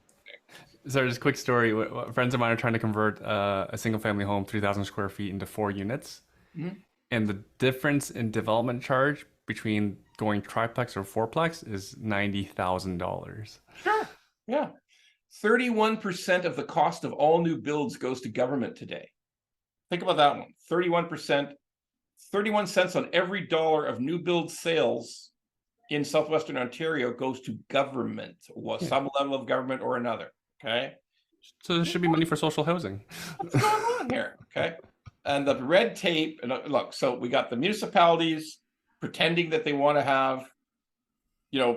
Sorry, just a quick story. Friends of mine are trying to convert a single family home, 3,000 square feet, into 4 units. Mm-hmm. And the difference in development charge between going triplex or fourplex is $90,000. Sure. Yeah. 31% of the cost of all new builds goes to government today. Think about that one. 31%, 31 cents on every dollar of new build sales in southwestern Ontario goes to government, some level of government or another. Okay. So there should be money for social housing. What's going on here? Okay. And the red tape, and look, so we got the municipalities pretending that they want to have,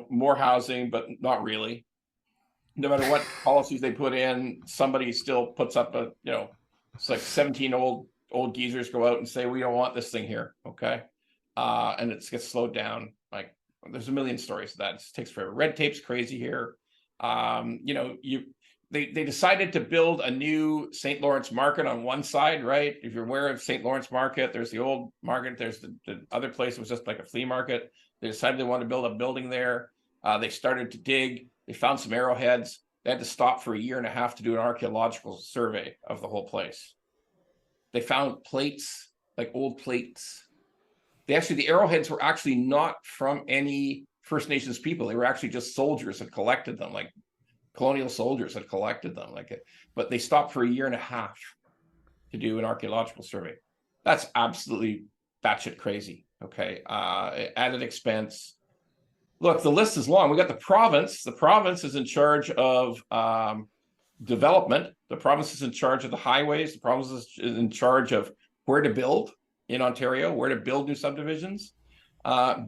more housing, but not really. No matter what policies they put in, somebody still puts up it's like 17 old geezers go out and say, we don't want this thing here. Okay. And it gets slowed down. Like there's a million stories of that. It takes forever. Red tape's crazy here. They decided to build a new St. Lawrence market on one side, right? If you're aware of St. Lawrence market, there's the old market, there's the other place, it was just like a flea market. They decided they wanted to build a building there. They started to dig, they found some arrowheads. They had to stop for 1.5 years to do an archaeological survey of the whole place. They found plates, like old plates. The arrowheads were actually not from any First Nations people. They were actually just soldiers that collected them, like colonial soldiers had collected them, but they stopped for 1.5 years to do an archaeological survey. That's absolutely batshit crazy. Okay, added expense. Look, the list is long. We got the province. The province is in charge of development. The province is in charge of the highways. The province is in charge of where to build in Ontario, where to build new subdivisions.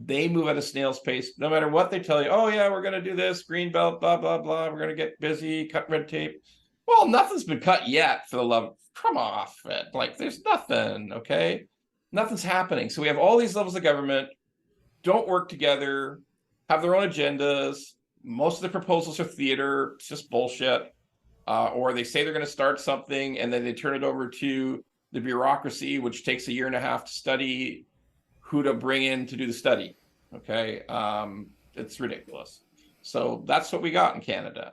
They move at a snail's pace, no matter what they tell you. Oh yeah, we're going to do this, green belt, blah, blah, blah. We're going to get busy, cut red tape. Well, nothing's been cut yet, for the love, come off it. Like there's nothing, okay? Nothing's happening. So we have all these levels of government, don't work together, have their own agendas. Most of the proposals are theater, it's just bullshit. Or they say they're going to start something and then they turn it over to the bureaucracy, which takes 1.5 years to study who to bring in to do the study. Okay, it's ridiculous. So that's what we got in Canada.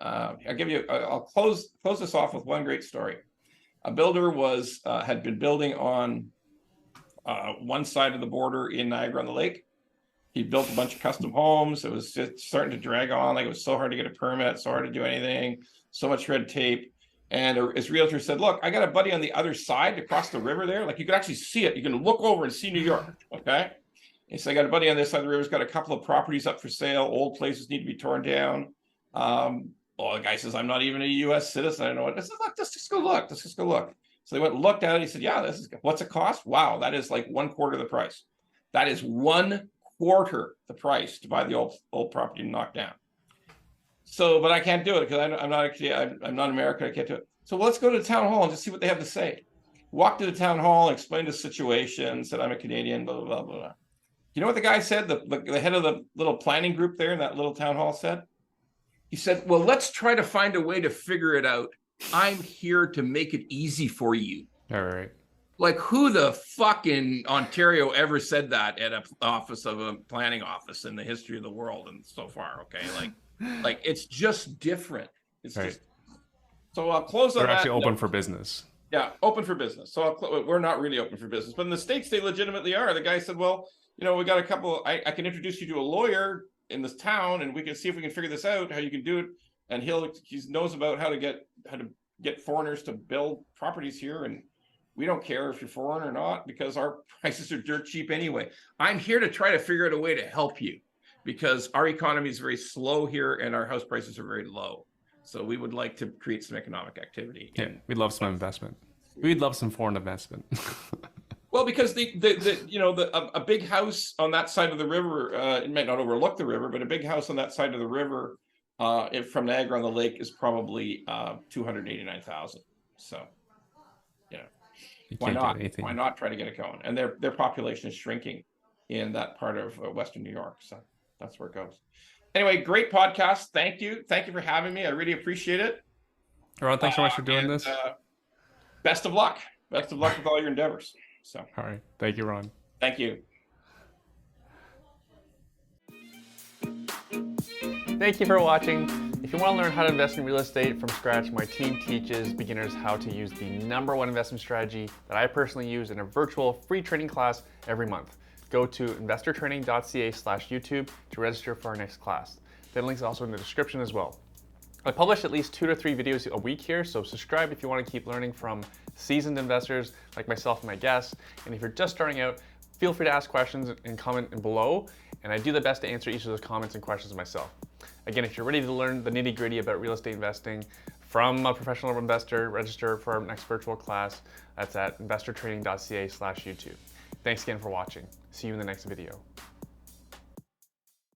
I'll close this off with one great story. A builder had been building on one side of the border in Niagara-on-the-Lake. He built a bunch of custom homes. It was just starting to drag on. Like it was so hard to get a permit, so hard to do anything, so much red tape. And his realtor said, look, I got a buddy on the other side across the river there. Like you can actually see it. You can look over and see New York. Okay. And so I got a buddy on this side of the river. He's got a couple of properties up for sale. Old places need to be torn down. Well, the guy says, I'm not even a U.S. citizen. I don't know what. I said, look, let's just go look. Let's just go look. So they went and looked at it. He said, yeah, what's it cost? Wow, that is like 1/4 the price. That is 1/4 the price to buy the old property and knock down. So, but I can't do it because I'm not American. I can't do it. So let's go to the town hall and just see what they have to say. Walked to the town hall, explained the situation, said I'm a Canadian, blah, blah, blah, blah. You know what the guy said? The head of the little planning group there in that little town hall said? He said, well, let's try to find a way to figure it out. I'm here to make it easy for you. All right. Like who the fucking Ontario ever said that at a office of a planning office in the history of the world and so far, okay? Like it's just different. It's right. So I'll close on that. They're actually open for business. Yeah, open for business. So we're not really open for business, but in the States, they legitimately are. The guy said, well, we got a couple, I can introduce you to a lawyer in this town and we can see if we can figure this out, how you can do it. And he knows about how to get foreigners to build properties here. And we don't care if you're foreign or not because our prices are dirt cheap anyway. I'm here to try to figure out a way to help you because our economy is very slow here and our house prices are very low. So we would like to create some economic activity. Yeah, we'd love some investment. We'd love some foreign investment. Well, because a big house on that side of the river, it might not overlook the river, but a big house on that side of the river from Niagara-on-the-Lake is probably $289,000. So You Why can't not? get anything. Why not try to get it going? And their population is shrinking in that part of Western New York. So that's where it goes. Anyway, great podcast. Thank you. Thank you for having me. I really appreciate it. Ron, thanks so much for doing And, this. Best of luck. Best of luck with all your endeavors. So All right. Thank you, Ron. thank you. Thank you for watching. If you want to learn how to invest in real estate from scratch, my team teaches beginners how to use the #1 investment strategy that I personally use in a virtual free training class every month. Go to investortraining.ca/YouTube to register for our next class. The link's also in the description as well. I publish at least 2 to 3 videos a week here, so subscribe if you want to keep learning from seasoned investors like myself and my guests. And if you're just starting out, feel free to ask questions and comment below, and I do the best to answer each of those comments and questions myself. Again, if you're ready to learn the nitty-gritty about real estate investing from a professional investor, register for our next virtual class. That's at investortraining.ca/YouTube. Thanks again for watching. See you in the next video.